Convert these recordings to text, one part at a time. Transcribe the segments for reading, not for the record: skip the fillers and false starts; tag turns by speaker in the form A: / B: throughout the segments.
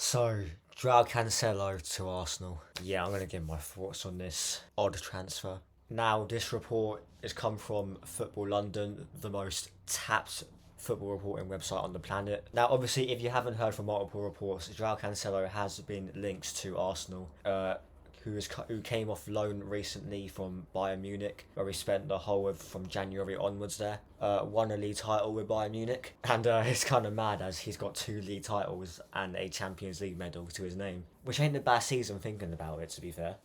A: So, Joao Cancelo to Arsenal. Yeah, I'm going to give my thoughts on this odd transfer. Now, this report has come from Football London, the most tapped football reporting website on the planet. Now, obviously, if you haven't heard from multiple reports, Joao Cancelo has been linked to Arsenal. Who came off loan recently from Bayern Munich, where he spent the whole of from January onwards there. Won a league title with Bayern Munich, and it's kind of mad as he's got 2 league titles and a Champions League medal to his name, which ain't a bad season thinking about it, to be fair.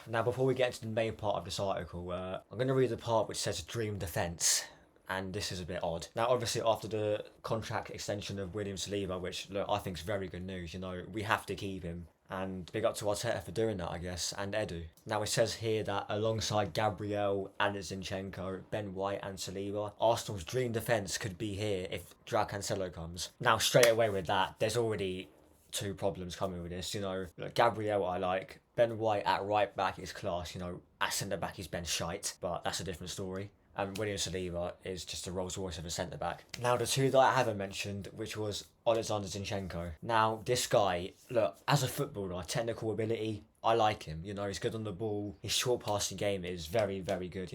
A: Now, before we get into the main part of this article, I'm going to read the part which says Dream Defence. And this is a bit odd. Now, obviously, after the contract extension of William Saliba, which look, I think is very good news, we have to keep him. And big up to Arteta for doing that, I guess, and Edu. Now, it says here that alongside Gabriel and Zinchenko, Ben White and Saliba, Arsenal's dream defence could be here if Joao Cancelo comes. Now, straight away with that, there's already 2 problems coming with this. Look, Gabriel I like. Ben White at right back is class. At centre back he's been shite, but that's a different story. And William Saliba is just a Rolls Royce of a centre back. Now, the 2 that I haven't mentioned, which was Alexander Zinchenko. Now, this guy, look, as a footballer, technical ability, I like him. He's good on the ball. His short passing game is very, very good.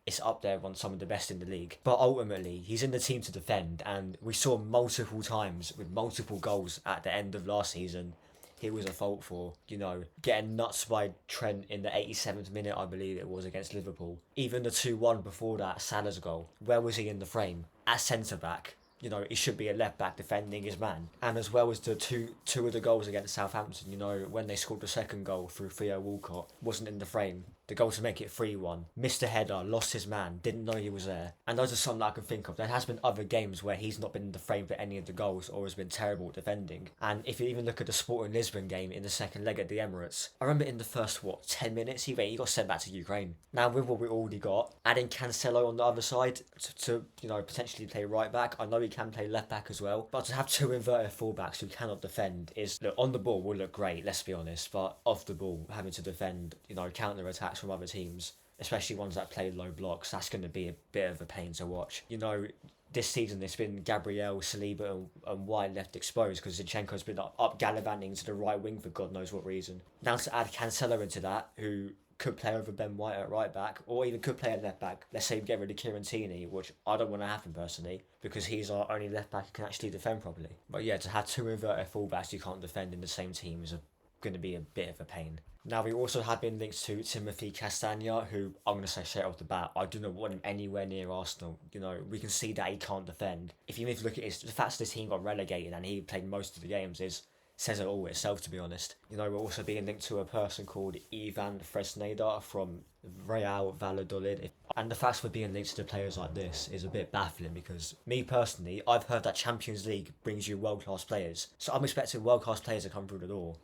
A: It's up there on some of the best in the league. But ultimately, he's in the team to defend, and we saw multiple times with multiple goals at the end of last season he was a fault for, getting nuts by Trent in the 87th minute, I believe it was, against Liverpool. Even the 2-1 before that, Salah's goal. Where was he in the frame? At centre-back. He should be a left-back defending his man. And as well as the two of the goals against Southampton, when they scored the second goal through Theo Walcott, wasn't in the frame. The goal to make it 3-1. Missed a header, lost his man, didn't know he was there. And those are some that I can think of. There has been other games where he's not been in the frame for any of the goals or has been terrible at defending. And if you even look at the Sporting Lisbon game in the second leg at the Emirates, I remember in the first, 10 minutes, he got sent back to Ukraine. Now, with what we already got, adding Cancelo on the other side to potentially play right back. I know he can play left back as well. But to have 2 inverted fullbacks who cannot defend is, look, on the ball will look great, let's be honest. But off the ball, having to defend, counter-attacks from other teams, especially ones that play low blocks, that's going to be a bit of a pain to watch. This season it's been Gabriel, Saliba and White left exposed because Zinchenko's been up gallivanting to the right wing for God knows what reason. Now to add Cancelo into that, who could play over Ben White at right back, or even could play at left back. Let's say we get rid of Kieran Tierney, which I don't want to happen personally, because he's our only left back who can actually defend properly. But yeah, to have 2 inverted fullbacks who can't defend in the same team is going to be a bit of a pain. Now, we also have been linked to Timothy Castagna, who I'm going to say straight off the bat, I do not want him anywhere near Arsenal. We can see that he can't defend. If you look at the fact that this team got relegated and he played most of the games says it all itself, to be honest. We're also being linked to a person called Ivan Fresneda from Real Valladolid. And the fact we're being linked to players like this is a bit baffling because, me personally, I've heard that Champions League brings you world-class players. So I'm expecting world-class players to come through the door.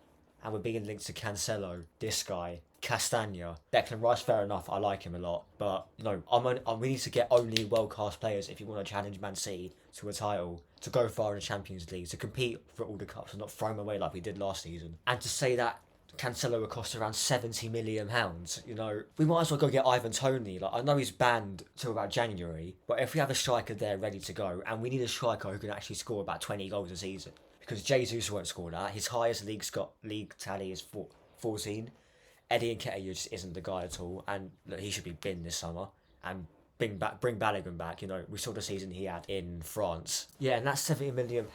A: And we're being linked to Cancelo, this guy, Castagna. Declan Rice, fair enough, I like him a lot. But, we need to get only world-class players if you want to challenge Man City to a title, to go far in the Champions League, to compete for all the cups and not throw them away like we did last season. And to say that Cancelo would cost around £70 million, we might as well go get Ivan Toney. I know he's banned till about January, but if we have a striker there ready to go, and we need a striker who can actually score about 20 goals a season, because Jesus won't score that. His highest league tally is 14. Eddie Nketiah just isn't the guy at all, and look, he should be binned this summer and bring Balogun back. We saw the season he had in France. Yeah, and that's £70 million.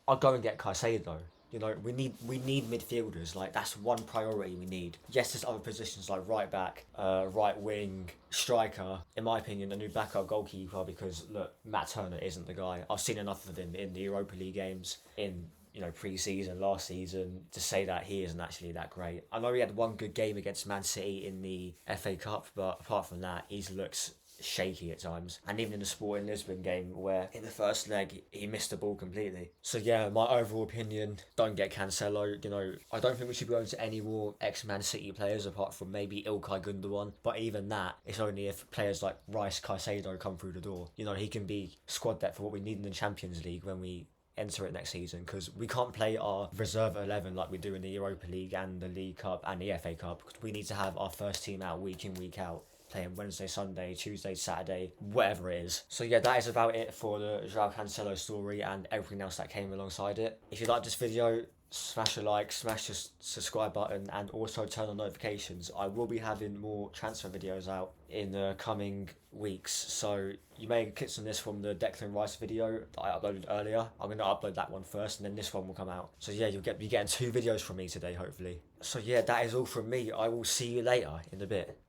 A: I'll go and get Caicedo. We need midfielders. That's one priority we need. Yes, there's other positions like right back, right wing, striker. In my opinion, a new backup goalkeeper, because look, Matt Turner isn't the guy. I've seen enough of him in the Europa League games, in pre-season, last season, to say that he isn't actually that great. I know he had one good game against Man City in the FA Cup, but apart from that, he looks shaky at times. And even in the Sporting Lisbon game, where in the first leg he missed the ball completely. So yeah, my overall opinion, don't get Cancelo. I don't think we should be going to any more ex-Man City players apart from maybe Ilkay Gundogan. But even that, it's only if players like Rice, Caicedo come through the door. He can be squad depth for what we need in the Champions League when we enter it next season, because we can't play our reserve 11 like we do in the Europa League and the League Cup and the FA Cup. We need to have our first team out week in, week out, playing Wednesday, Sunday, Tuesday, Saturday, whatever it is. So yeah, that is about it for the Joao Cancelo story and everything else that came alongside it. If you like this video, Smash a like, smash the subscribe button, and also turn on notifications. I will be having more transfer videos out in the coming weeks, so you may click on this from the Declan Rice video that I uploaded earlier. I'm going to upload that one first, and then this one will come out. So yeah, be getting 2 videos from me today, hopefully. So yeah, that is all from me. I will see you later in a bit.